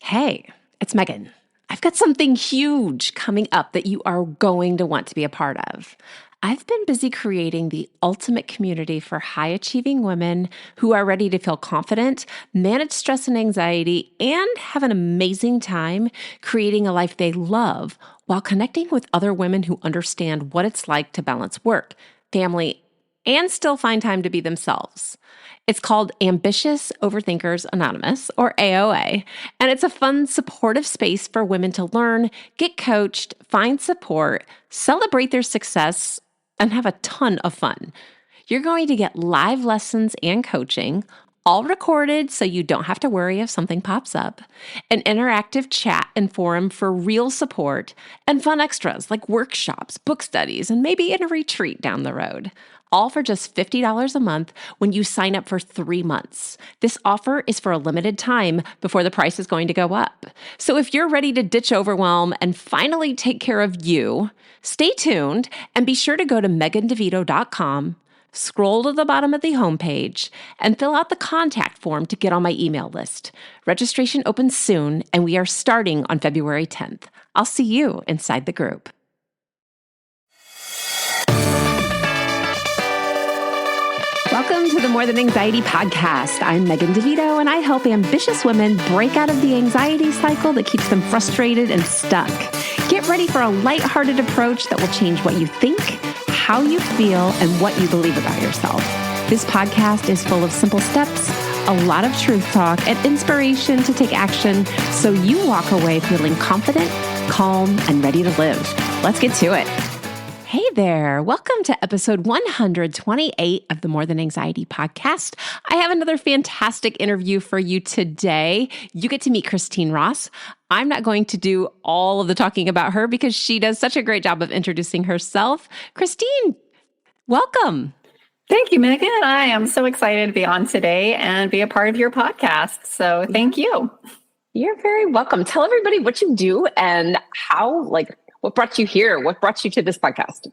Hey, it's Megan. I've got something huge coming up that you are going to want to be a part of. I've been busy creating the ultimate community for high achieving women who are ready to feel confident, manage stress and anxiety, and have an amazing time creating a life they love while connecting with other women who understand what it's like to balance work, family, and still find time to be themselves. It's called Ambitious Overthinkers Anonymous, or AOA, and it's a fun, supportive space for women to learn, get coached, find support, celebrate their success, and have a ton of fun. You're going to get live lessons and coaching, all recorded so you don't have to worry if something pops up, an interactive chat and forum for real support, and fun extras like workshops, book studies, and maybe in a retreat down the road. All for just $50 a month when you sign up for 3 months. This offer is for a limited time before the price is going to go up. So if you're ready to ditch overwhelm and finally take care of you, stay tuned and be sure to go to megandevito.com, scroll to the bottom of the homepage, and fill out the contact form to get on my email list. Registration opens soon, and we are starting on February 10th. I'll see you inside the group. Welcome to the More Than Anxiety podcast. I'm Megan DeVito, and I help ambitious women break out of the anxiety cycle that keeps them frustrated and stuck. Get ready for a lighthearted approach that will change what you think, how you feel, and what you believe about yourself. This podcast is full of simple steps, a lot of truth talk, and inspiration to take action so you walk away feeling confident, calm, and ready to live. Let's get to it. Hey there. Welcome to episode 128 of the More Than Anxiety podcast. I have another fantastic interview for you today. You get to meet Christine Ross. I'm not going to do all of the talking about her because she does such a great job of introducing herself. Christine, welcome. Thank you, Megan. I am so excited to be on today and be a part of your podcast. So thank you. You're very welcome. Tell everybody what you do and how, what brought you here? What brought you to this podcast?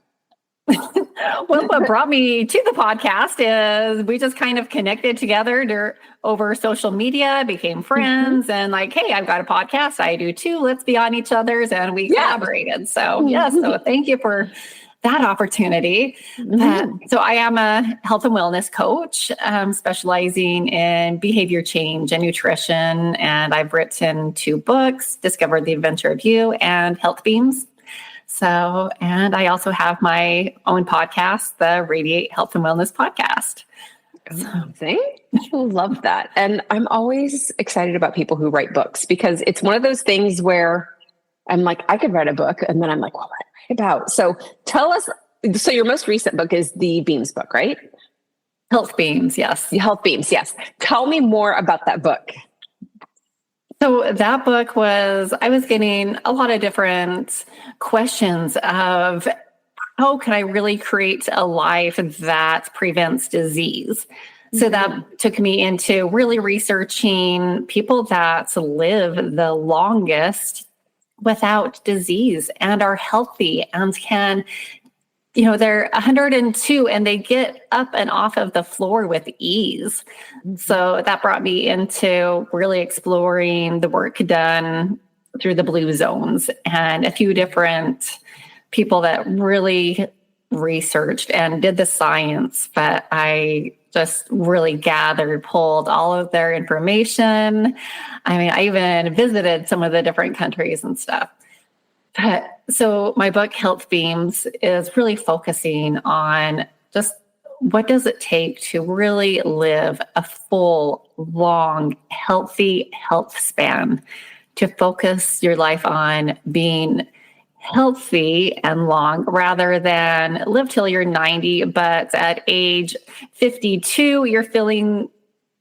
Well, what brought me to the podcast is we just kind of connected together over social media, became friends, and hey, I've got a podcast. I do too. Let's be on each other's, and we collaborated. So so thank you for that opportunity. So I am a health and wellness coach, specializing in behavior change and nutrition. And I've written 2 books, Discover the Adventure of You and Health Beams. So, and I also have my own podcast, the Radiate Health and Wellness Podcast. Amazing. I love that. And I'm always excited about people who write books because it's one of those things where I'm like, I could write a book. And then I'm like, what would I write about? So tell us, so your most recent book is the Beams book, right? Health Beams, yes. Health Beams, yes. Tell me more about that book. So that book I was getting a lot of different questions of how can I really create a life that prevents disease? So that took me into really researching people that live the longest without disease and are healthy and can, they're 102 and they get up and off of the floor with ease. So that brought me into really exploring the work done through the blue zones and a few different people that really researched and did the science, but I just really pulled all of their information. I mean, I even visited some of the different countries and stuff. So my book, Health Beams, is really focusing on just what does it take to really live a full, long, healthy health span, to focus your life on being healthy and long rather than live till you're 90, but at age 52, you're feeling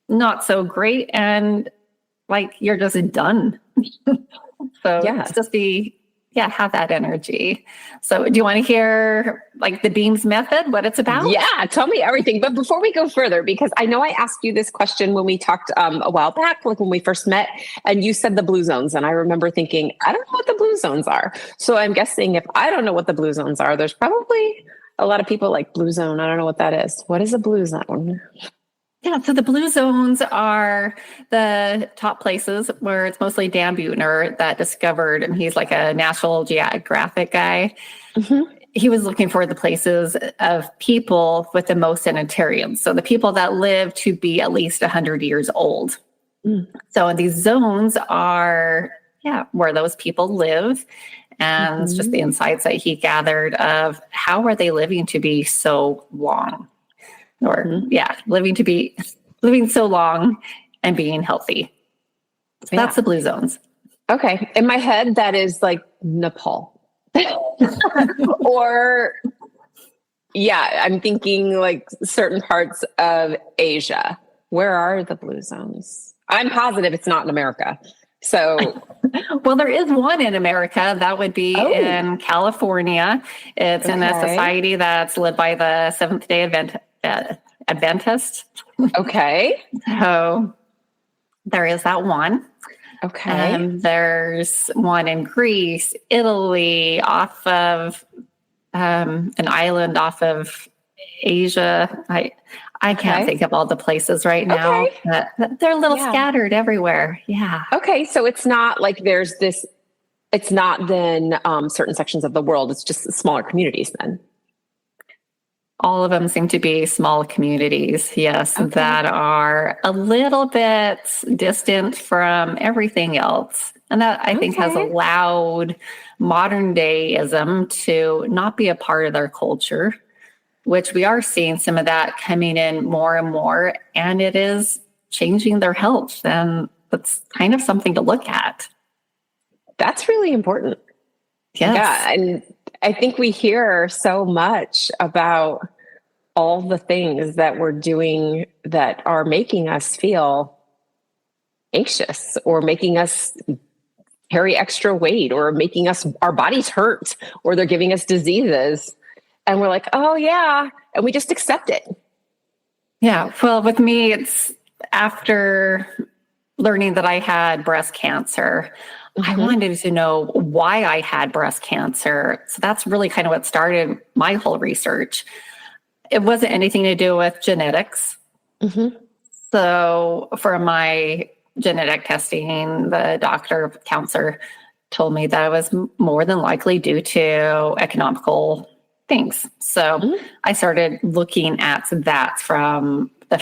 not so great and you're just done. So just have that energy. So do you want to hear the Beams method, what it's about? Yeah, tell me everything. But before we go further, because I know I asked you this question when we talked a while back, when we first met, and you said the blue zones. And I remember thinking, I don't know what the blue zones are. So I'm guessing if I don't know what the blue zones are, there's probably a lot of people like blue zone. I don't know what that is. What is a blue zone? Yeah, so the blue zones are the top places where it's mostly Dan Buettner that discovered, and he's like a National Geographic guy. Mm-hmm. He was looking for the places of people with the most sanitarians. So the people that live to be at least 100 years old. Mm. So these zones are, where those people live. And it's just the insights that he gathered of how are they living to be so long? Or living so long and being healthy. So that's the blue zones. Okay. In my head, that is like Nepal. Or I'm thinking like certain parts of Asia. Where are the blue zones? I'm positive it's not in America. So, well, there is one in America. That would be in California. It's in a society that's led by the Seventh-day Adventist. Okay. So there is that one. Okay. There's one in Greece, Italy, off of an island off of Asia. I can't think of all the places right now. But they're a little scattered everywhere. Yeah. Okay. So it's not like there's this, it's not then certain sections of the world. It's just smaller communities then. All of them seem to be small communities, that are a little bit distant from everything else. And that I think has allowed modern dayism to not be a part of their culture, which we are seeing some of that coming in more and more. And it is changing their health. And that's kind of something to look at. That's really important. Yes. Yeah. And I think we hear so much about all the things that we're doing that are making us feel anxious or making us carry extra weight or making us, our bodies hurt, or they're giving us diseases. And we're like, oh yeah. And we just accept it. Yeah. Well, with me, it's after learning that I had breast cancer. I wanted to know why I had breast cancer. So that's really kind of what started my whole research. It wasn't anything to do with genetics. So for my genetic testing, the counselor told me that it was more than likely due to economical things. So I started looking at that from the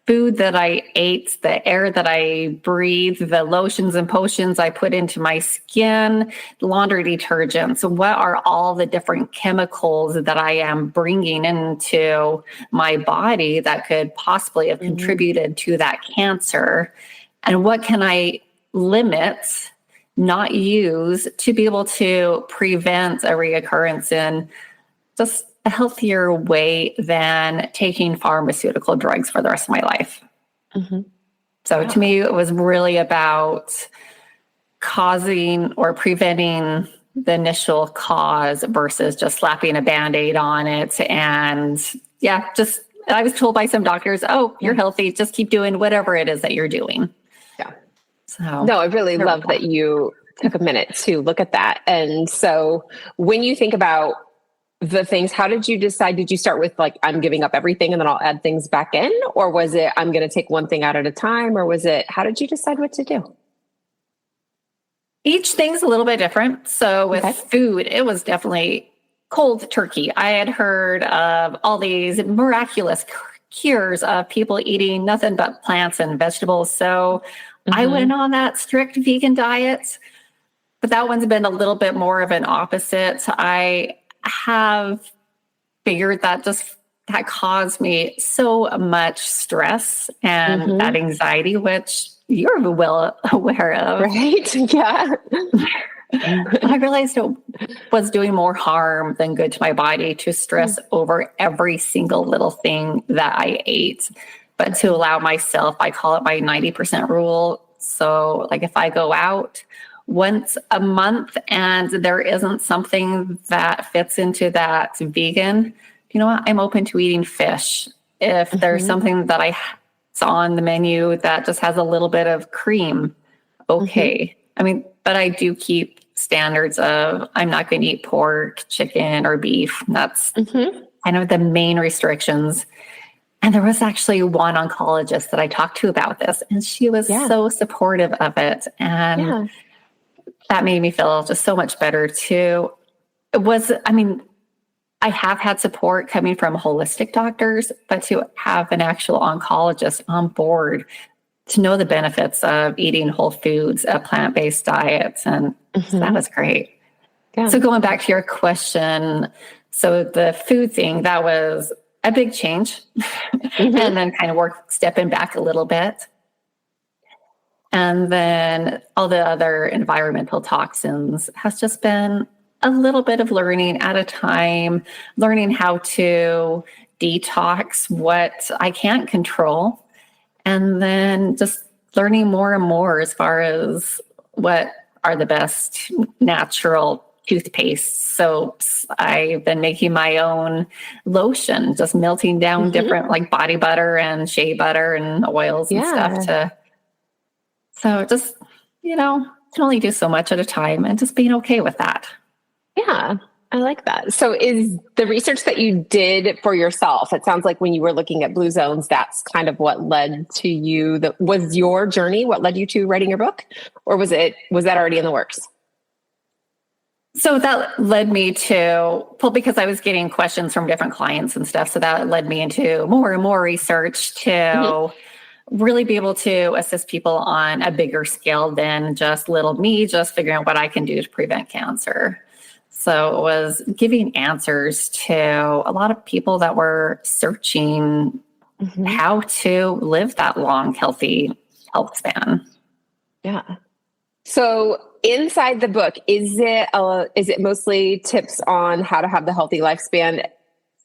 food that I ate, the air that I breathed, the lotions and potions I put into my skin, laundry detergents. What are all the different chemicals that I am bringing into my body that could possibly have contributed to that cancer? And what can I limit, not use, to be able to prevent a reoccurrence in just a healthier way than taking pharmaceutical drugs for the rest of my life. So to me, it was really about causing or preventing the initial cause versus just slapping a Band-Aid on it. And I was told by some doctors, you're healthy, just keep doing whatever it is that you're doing. Yeah. So no, I really love that you took a minute to look at that. And so when you think about the things, how did you decide? Did you start with like, I'm giving up everything and then I'll add things back in? Or was it, I'm going to take one thing out at a time? Or was it, how did you decide what to do? Each thing's a little bit different. So with food, it was definitely cold turkey. I had heard of all these miraculous cures of people eating nothing but plants and vegetables. So I went on that strict vegan diet, but that one's been a little bit more of an opposite. I have figured that that caused me so much stress and that anxiety, which you're well aware of. Right? Yeah. I realized it was doing more harm than good to my body to stress over every single little thing that I ate, but to allow myself, I call it my 90% rule. So like if I go out once a month and there isn't something that fits into that vegan, you know what? I'm open to eating fish. If there's something that it's on the menu that just has a little bit of cream, okay. I mean, but I do keep standards of I'm not going to eat pork, chicken, or beef. That's kind of the main restrictions. And there was actually one oncologist that I talked to about this, and she was so supportive of it. And that made me feel just so much better too. I have had support coming from holistic doctors, but to have an actual oncologist on board to know the benefits of eating whole foods, plant-based diets, and so that was great. Yeah. So going back to your question, so the food thing, that was a big change. And then kind of stepping back a little bit. And then all the other environmental toxins has just been a little bit of learning at a time, learning how to detox what I can't control, and then just learning more and more as far as what are the best natural toothpaste, soaps. I've been making my own lotion, just melting down different like body butter and shea butter and oils and stuff so just, can only do so much at a time and just being okay with that. Yeah, I like that. So is the research that you did for yourself, it sounds like when you were looking at blue zones, that's kind of what led to you, was your journey, what led you to writing your book? Or was that already in the works? So that led me to, because I was getting questions from different clients and stuff. So that led me into more and more research to really be able to assist people on a bigger scale than just little me, just figuring out what I can do to prevent cancer. So it was giving answers to a lot of people that were searching how to live that long, healthy health span. Yeah. So inside the book, is it mostly tips on how to have the healthy lifespan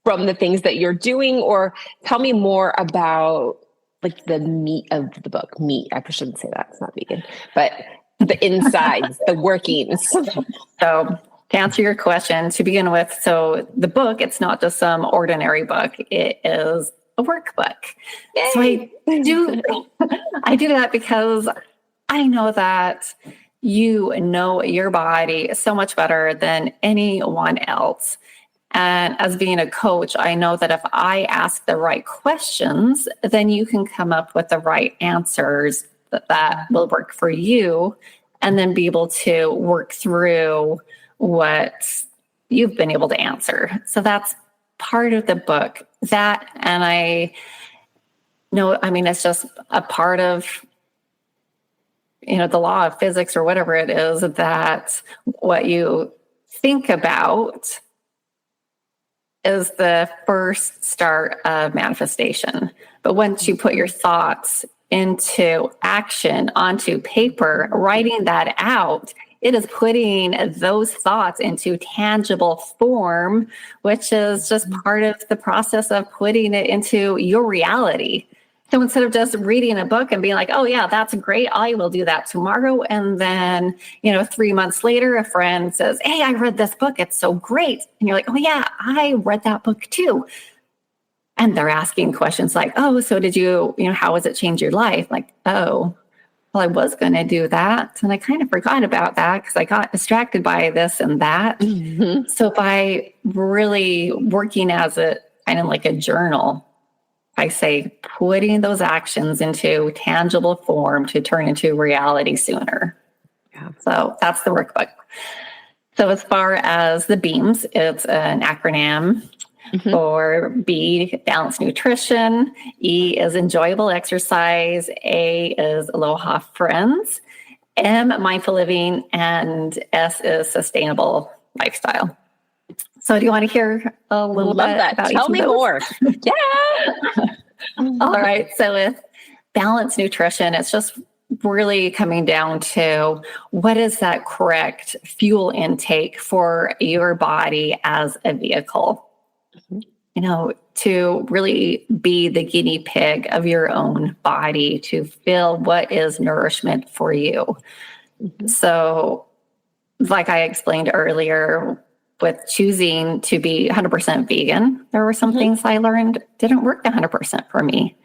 from the things that you're doing, or tell me more about like the meat of the book? Meat, I shouldn't say that, it's not vegan, but the insides, the workings. So to answer your question, to begin with, so the book, it's not just some ordinary book. It is a workbook. Yay. So I do that because I know that you know your body so much better than anyone else. And as being a coach, I know that if I ask the right questions, then you can come up with the right answers that will work for you, and then be able to work through what you've been able to answer. So that's part of the book. That, and it's just a part of, the law of physics or whatever it is, that what you think about is the first start of manifestation. But once you put your thoughts into action, onto paper, writing that out, it is putting those thoughts into tangible form, which is just part of the process of putting it into your reality. So instead of just reading a book and being like, oh yeah, that's great, I will do that tomorrow. And then, 3 months later, a friend says, hey, I read this book, it's so great. And you're like, oh yeah, I read that book too. And they're asking questions like, oh, so did you, how has it changed your life? Like, oh, well, I was going to do that. And I kind of forgot about that because I got distracted by this and that. So by really working as kind of like a journal, I say putting those actions into tangible form to turn into reality sooner. Yeah. So that's the workbook. So as far as the beams, it's an acronym for B, balanced nutrition, E is enjoyable exercise, A is Aloha Friends, M, mindful living, and S is sustainable lifestyle. So do you want to hear a little bit about Tell me more. Yeah. All right. So with balanced nutrition, it's just really coming down to what is that correct fuel intake for your body as a vehicle? To really be the guinea pig of your own body, to feel what is nourishment for you. So like I explained earlier, with choosing to be 100% vegan, there were some things I learned didn't work 100% for me.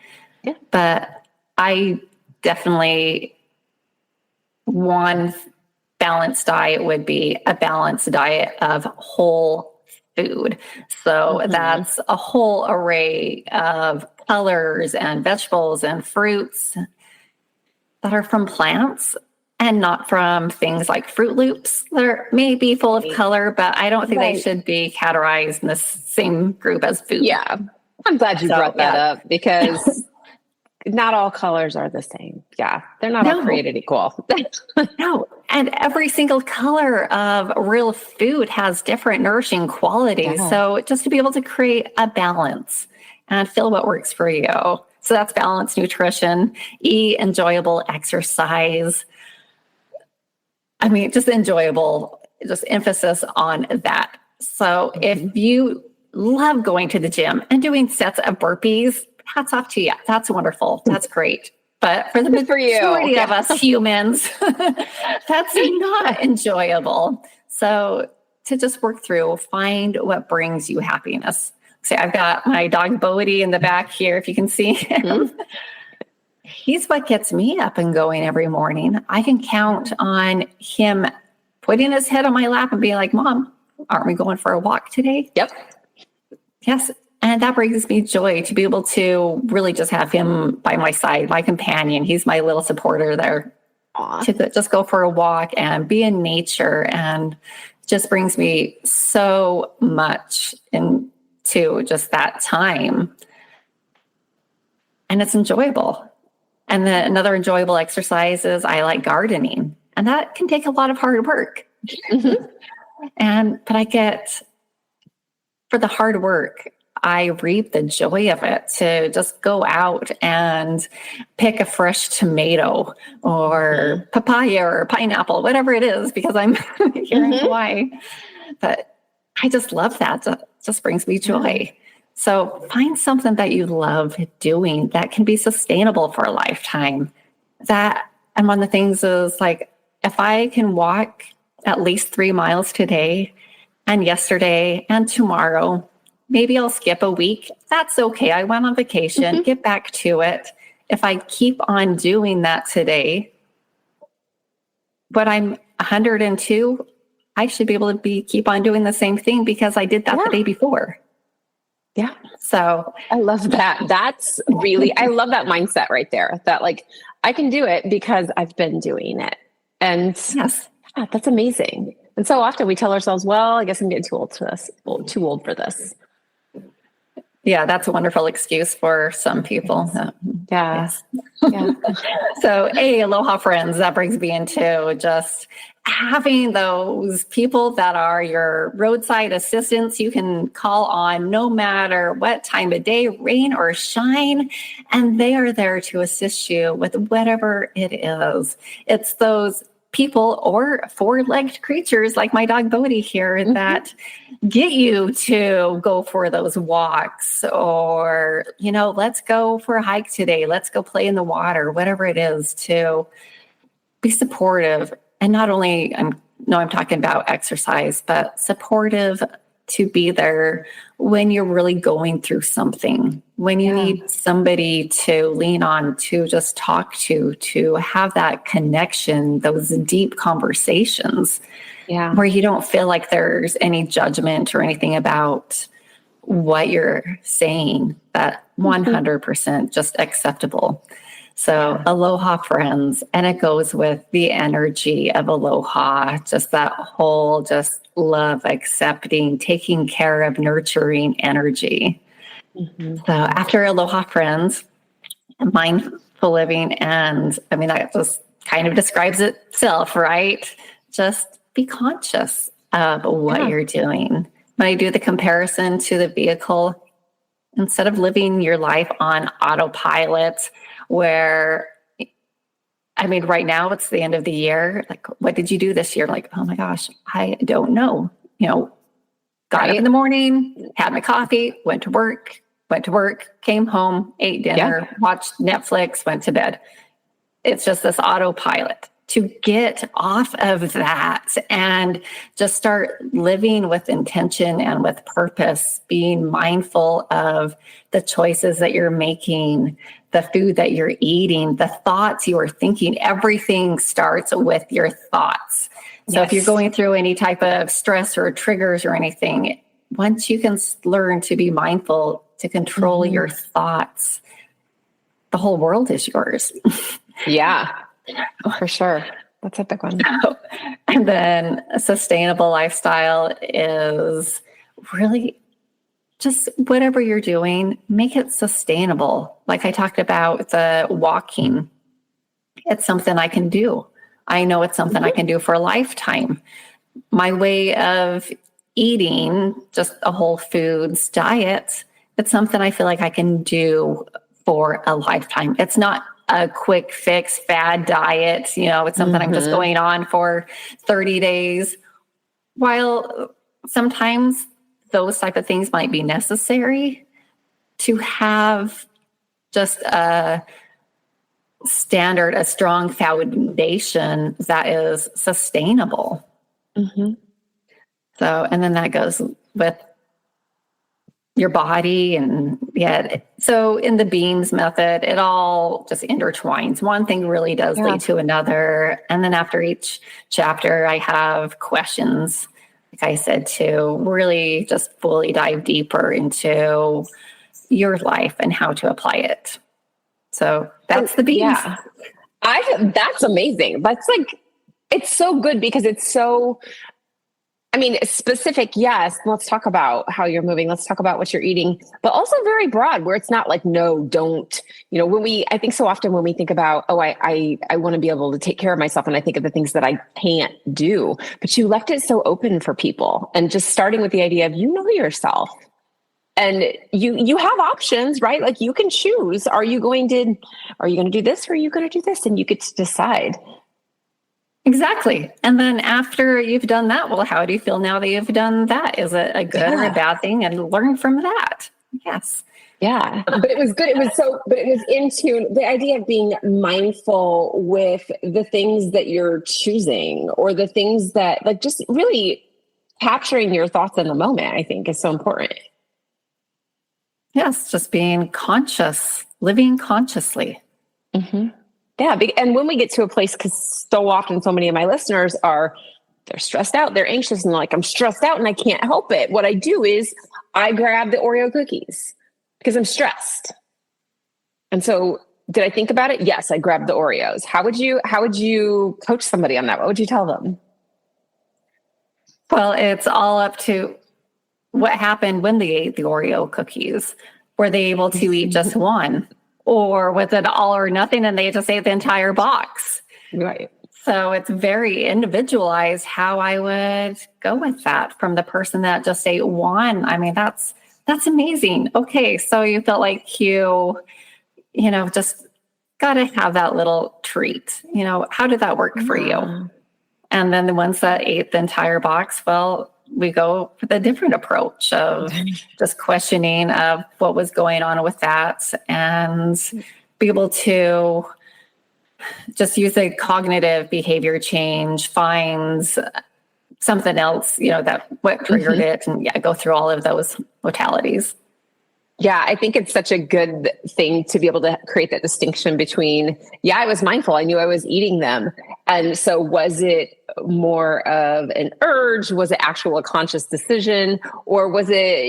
Yeah. But I definitely, one balanced diet would be a balanced diet of whole food. So that's a whole array of colors and vegetables and fruits that are from plants and not from things like Fruit Loops that are maybe full of color, but I don't think they should be categorized in the same group as food. Yeah. I'm glad you brought that up because not all colors are the same. Yeah. They're not all created equal. No. And every single color of real food has different nourishing qualities. Yeah. So just to be able to create a balance and feel what works for you. So that's balanced nutrition, enjoyable exercise. I mean, just enjoyable, just emphasis on that. So if you love going to the gym and doing sets of burpees, hats off to you. That's wonderful. That's great. But for the majority of us humans, that's not enjoyable. So to just work through, find what brings you happiness. See, I've got my dog Bodie in the back here, if you can see him. He's what gets me up and going every morning. I can count on him putting his head on my lap and being like, Mom, aren't we going for a walk today? Yep. Yes. And that brings me joy to be able to really just have him by my side, my companion. He's my little supporter there. Aww. To just go for a walk and be in nature, and just brings me so much into just that time. And it's enjoyable. And then another enjoyable exercise is I like gardening, and that can take a lot of hard work. But I get, for the hard work, I reap the joy of it to just go out and pick a fresh tomato or papaya or pineapple, whatever it is, because I'm here in Hawaii. But I just love that. It just brings me joy. So find something that you love doing that can be sustainable for a lifetime. And one of the things is, like, if I can walk at least 3 miles today and yesterday and tomorrow, maybe I'll skip a week. That's okay. I went on vacation, get back to it. If I keep on doing that today, when I'm 102, I should be able to keep on doing the same thing because I did that the day before. Yeah. So I love that. That's really, I love that mindset right there, that like, I can do it because I've been doing it. And that's amazing. And so often we tell ourselves, well, I guess I'm getting too old for this, too old for this. Yeah, that's a wonderful excuse for some people. Yeah. So, Aloha Friends, that brings me into just having those people that are your roadside assistants you can call on no matter what time of day, rain or shine, and they are there to assist you with whatever it is. It's those people or four-legged creatures like my dog Bodie here that get you to go for those walks, or, let's go for a hike today. Let's go play in the water, whatever it is, to be supportive. And not only, I'm talking about exercise, but supportive to be there when you're really going through something, when you need somebody to lean on, to just talk to have that connection, those deep conversations where you don't feel like there's any judgment or anything about what you're saying, that 100% just acceptable. So Aloha Friends, and it goes with the energy of aloha, just that whole just love, accepting, taking care of, nurturing energy. So after Aloha Friends, mindful living, and I mean, that just kind of describes itself, right? Just be conscious of what you're doing. When I do the comparison to the vehicle, instead of living your life on autopilot, where, I mean, right now it's the end of the year. Like, what did you do this year? Like, oh my gosh, I don't know. Got up in the morning, had my coffee, went to work, came home, ate dinner, watched Netflix, went to bed. It's just this autopilot. To get off of that and just start living with intention and with purpose, being mindful of the choices that you're making, the food that you're eating, the thoughts you are thinking. Everything starts with your thoughts. So if you're going through any type of stress or triggers or anything, once you can learn to be mindful to control your thoughts, the whole world is yours. Yeah, for sure. That's a big one. And then a sustainable lifestyle is really just whatever you're doing, make it sustainable. Like I talked about the walking, it's something I can do. I know it's something I can do for a lifetime. My way of eating, just a whole foods diet, it's something I feel like I can do for a lifetime. It's not a quick fix fad diet. It's something I'm just going on for 30 days. While sometimes those type of things might be necessary, to have just a standard, a strong foundation that is sustainable. So, and then that goes with your body. And so in the beams method, it all just intertwines. One thing really does lead to another. And then after each chapter, I have questions, like I said, to really just fully dive deeper into your life and how to apply it. So that's the beams. Yeah. That's amazing. That's like, it's so good because it's so, specific. Yes. Let's talk about how you're moving. Let's talk about what you're eating, but also very broad where it's not like, no, don't, I think so often when we think about, I want to be able to take care of myself. And I think of the things that I can't do, but you left it so open for people, and just starting with the idea of, yourself. And you have options, right? Like you can choose, are you going to do this, or are you going to do this? And you get to decide. Exactly. And then after you've done that, well, how do you feel now that you've done that? Is it a good or a bad thing? And learn from that. Yes. Yeah. But it was good. But it was into the idea of being mindful with the things that you're choosing, or the things that, like, just really capturing your thoughts in the moment, I think is so important. Yes. Just being conscious, living consciously. Yeah. And when we get to a place, because so often so many of my listeners they're stressed out, they're anxious, and like, I'm stressed out and I can't help it. What I do is I grab the Oreo cookies because I'm stressed. And so did I think about it? Yes, I grabbed the Oreos. How would you coach somebody on that? What would you tell them? Well, it's all up to what happened when they ate the Oreo cookies. Were they able to eat just one? Or was it all or nothing and they just ate the entire box? Right. So it's very individualized how I would go with that from the person that just ate one. That's amazing. Okay, so you felt like you just got to have that little treat. How did that work for you? And then the ones that ate the entire box, well, we go with a different approach of just questioning of what was going on with that, and be able to just use a cognitive behavior change, find something else, that what triggered it, and go through all of those modalities. Yeah, I think it's such a good thing to be able to create that distinction between, I was mindful, I knew I was eating them. And so was it more of an urge? Was it actual a conscious decision? Or was it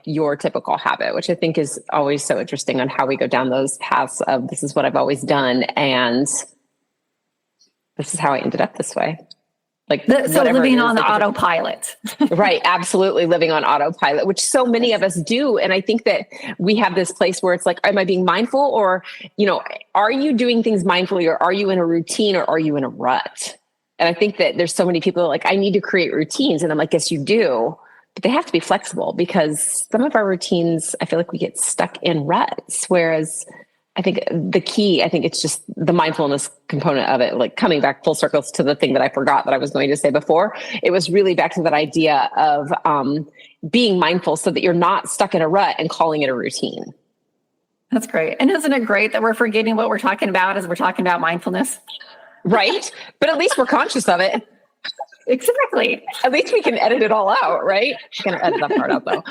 your typical habit, which I think is always so interesting on how we go down those paths of, this is what I've always done, and this is how I ended up this way. So living on the autopilot. Right. Absolutely. Living on autopilot, which so many of us do. And I think that we have this place where it's like, am I being mindful, or, are you doing things mindfully, or are you in a routine, or are you in a rut? And I think that there's so many people like, I need to create routines. And I'm like, yes, you do, but they have to be flexible, because some of our routines, I feel like we get stuck in ruts. Whereas I think it's just the mindfulness component of it, like coming back full circles to the thing that I forgot that I was going to say before. It was really back to that idea of being mindful so that you're not stuck in a rut and calling it a routine. That's great. And isn't it great that we're forgetting what we're talking about as we're talking about mindfulness? Right. But at least we're conscious of it. Exactly. At least we can edit it all out, right? I'm going to edit that part out though.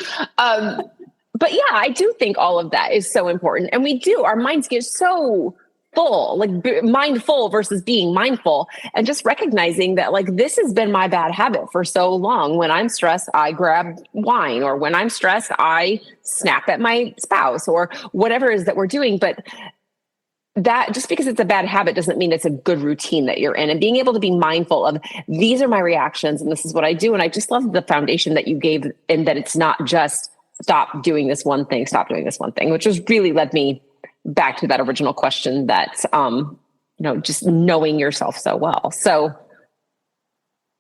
But I do think all of that is so important. And our minds get so full, like mindful versus being mindful, and just recognizing that like this has been my bad habit for so long. When I'm stressed, I grab wine, or when I'm stressed, I snap at my spouse, or whatever it is that we're doing. But that just because it's a bad habit doesn't mean it's a good routine that you're in, and being able to be mindful of these are my reactions and this is what I do. And I just love the foundation that you gave, and that it's not just stop doing this one thing, which has really led me back to that original question that, just knowing yourself so well. So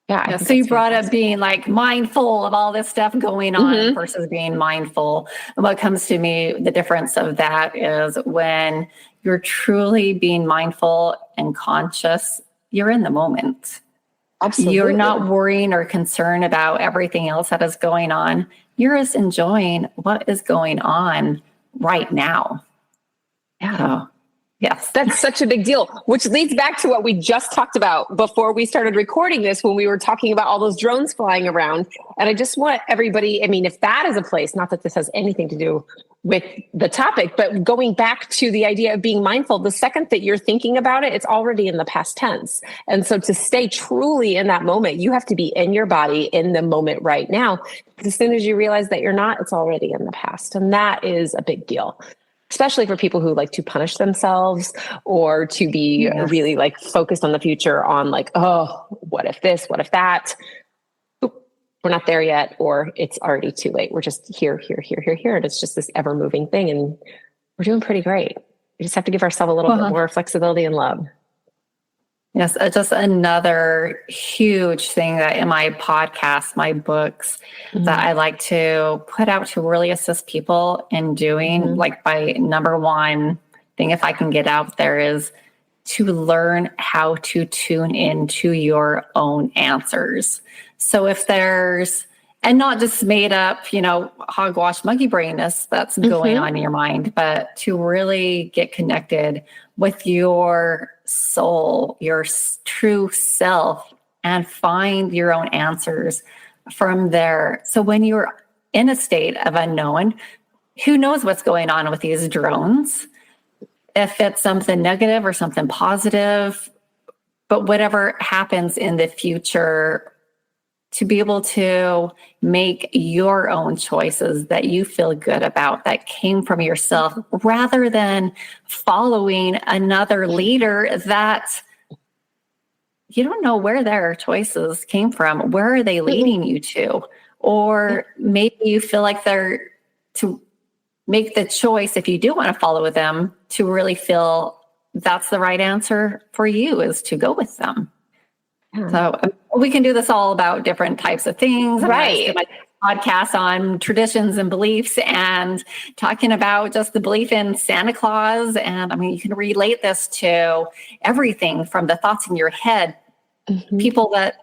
yeah. So you brought up being like mindful of all this stuff going on versus being mindful. And what comes to me, the difference of that is when you're truly being mindful and conscious, you're in the moment. Absolutely. You're not worrying or concerned about everything else that is going on. You're just enjoying what is going on right now. Yeah. So, yes. That's such a big deal, which leads back to what we just talked about before we started recording this, when we were talking about all those drones flying around. And I just want everybody, I mean, if that is a place, not that this has anything to do with the topic, but going back to the idea of being mindful, the second that you're thinking about it, it's already in the past tense. And so to stay truly in that moment, you have to be in your body in the moment right now. As soon as you realize that you're not, it's already in the past. And that is a big deal, especially for people who like to punish themselves or to be really like focused on the future, on like, oh, what if this, what if that? We're not there yet, or it's already too late. We're just here. And it's just this ever moving thing. And we're doing pretty great. We just have to give ourselves a little bit more flexibility and love. Yes, just another huge thing that in my podcast, my books, that I like to put out to really assist people in doing, like my number one thing, if I can get out there, is to learn how to tune into your own answers. So if there's, and not just made up, hogwash monkey brainness that's going on in your mind, but to really get connected with your soul, your true self, and find your own answers from there. So when you're in a state of unknown, who knows what's going on with these drones? If it's something negative or something positive, but whatever happens in the future, to be able to make your own choices that you feel good about, that came from yourself, rather than following another leader that you don't know where their choices came from. Where are they leading you to? Or maybe you feel like they're to make the choice, if you do want to follow them, to really feel that's the right answer for you, is to go with them. So we can do this all about different types of things. Right. My podcast on traditions and beliefs, and talking about just the belief in Santa Claus. And I mean, you can relate this to everything from the thoughts in your head, people that,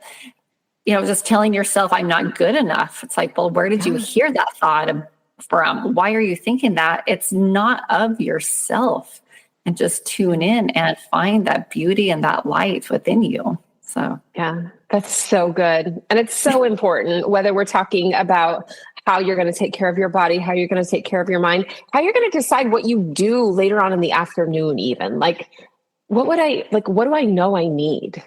just telling yourself, I'm not good enough. It's like, well, where did you hear that thought from? Why are you thinking that? It's not of yourself. And just tune in and find that beauty and that light within you. So, yeah, that's so good. And it's so important, whether we're talking about how you're going to take care of your body, how you're going to take care of your mind, how you're going to decide what you do later on in the afternoon, even like, what do I know I need?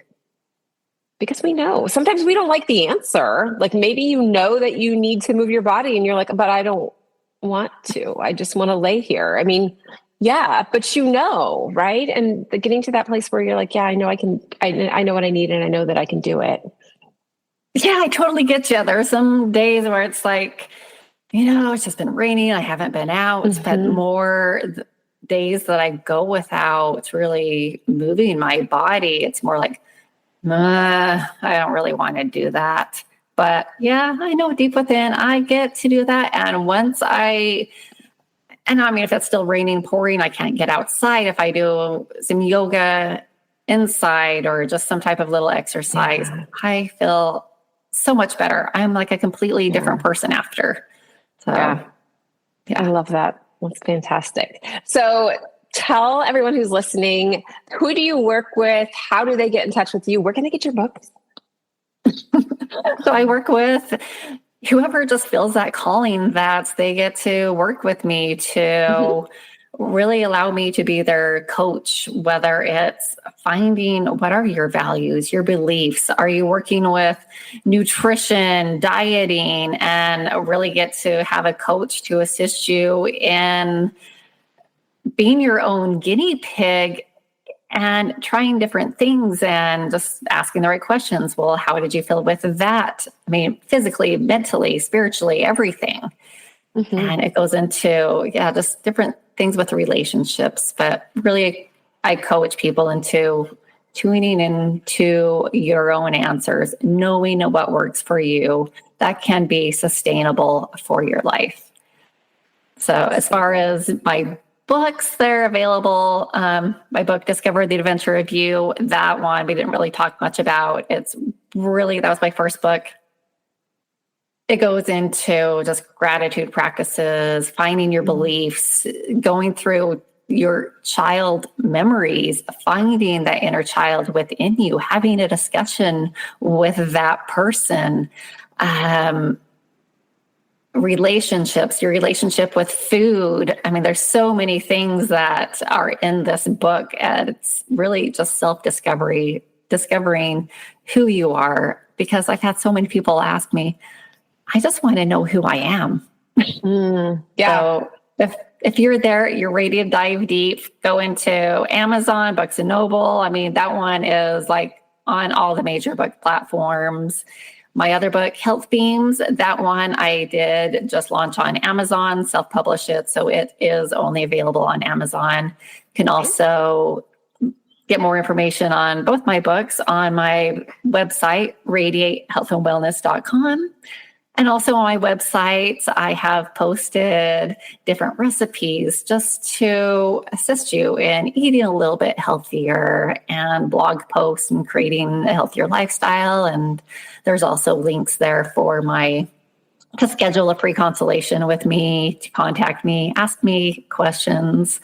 Because we know sometimes we don't like the answer. Like maybe you know that you need to move your body and you're like, but I don't want to, I just want to lay here. I mean, yeah, but right? And getting to that place where you're like, yeah, I know I can, I know what I need, and I know that I can do it. Yeah, I totally get you. There are some days where it's like, it's just been raining. I haven't been out. It's been more days that I go without really moving my body. It's more like, I don't really want to do that. But yeah, I know deep within I get to do that. And if it's still raining, pouring, I can't get outside. If I do some yoga inside or just some type of little exercise, I feel so much better. I'm like a completely different person after. So, yeah. I love that. That's fantastic. So tell everyone who's listening, who do you work with? How do they get in touch with you? Where can they get your books? So I work with whoever just feels that calling, that they get to work with me to really allow me to be their coach, whether it's finding what are your values, your beliefs, are you working with nutrition, dieting, and really get to have a coach to assist you in being your own guinea pig and trying different things and just asking the right questions. Well, how did you feel with that? I mean, physically, mentally, spiritually, everything. Mm-hmm. And it goes into, just different things with relationships. But really, I coach people into tuning into your own answers, knowing what works for you that can be sustainable for your life. So as far as my books, they're available. My book, Discover the Adventure of You, that one we didn't really talk much about. That was my first book. It goes into just gratitude practices, finding your beliefs, going through your child memories, finding that inner child within you, having a discussion with that person. Relationships, your relationship with food. I mean, there's so many things that are in this book, and it's really just self-discovery, discovering who you are, because I've had so many people ask me, I just want to know who I am. So if you're there, you're ready to dive deep, go into Amazon, Books and Noble. I mean, that one is like on all the major book platforms. My other book, Health Beams, that one I did just launch on Amazon, self-publish it. So it is only available on Amazon. You can also get more information on both my books on my website, radiatehealthandwellness.com. And also on my website, I have posted different recipes just to assist you in eating a little bit healthier, and blog posts and creating a healthier lifestyle. And there's also links there to schedule a free consultation with me, to contact me, ask me questions.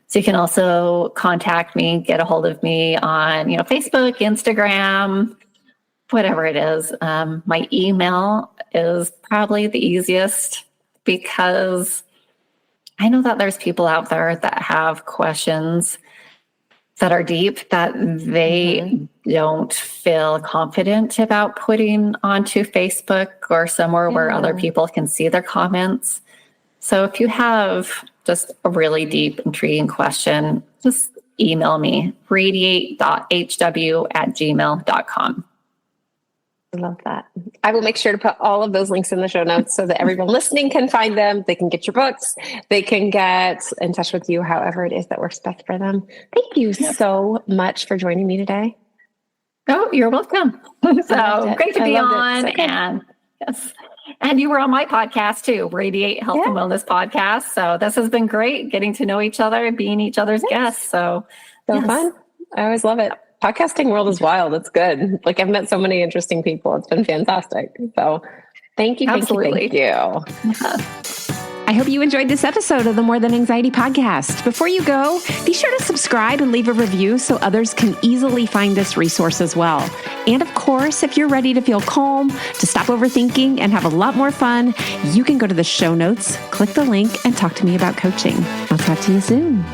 So you can also contact me, get a hold of me on, Facebook, Instagram, whatever it is. My email is probably the easiest, because I know that there's people out there that have questions that are deep that they don't feel confident about putting onto Facebook or somewhere where other people can see their comments. So if you have just a really deep, intriguing question, just email me, radiate.hw@gmail.com. I love that. I will make sure to put all of those links in the show notes so that everyone listening can find them. They can get your books. They can get in touch with you, however it is that works best for them. Thank you so much for joining me today. Oh, you're welcome. So great to be on. And you were on my podcast too, Radiate Health and Wellness Podcast. So this has been great, getting to know each other, being each other's guests. So fun. I always love it. Podcasting world is wild. It's good. Like, I've met so many interesting people. It's been fantastic. So thank you. Absolutely. Thank you. I hope you enjoyed this episode of the More Than Anxiety podcast. Before you go, be sure to subscribe and leave a review so others can easily find this resource as well. And of course, if you're ready to feel calm, to stop overthinking and have a lot more fun, you can go to the show notes, click the link, and talk to me about coaching. I'll talk to you soon.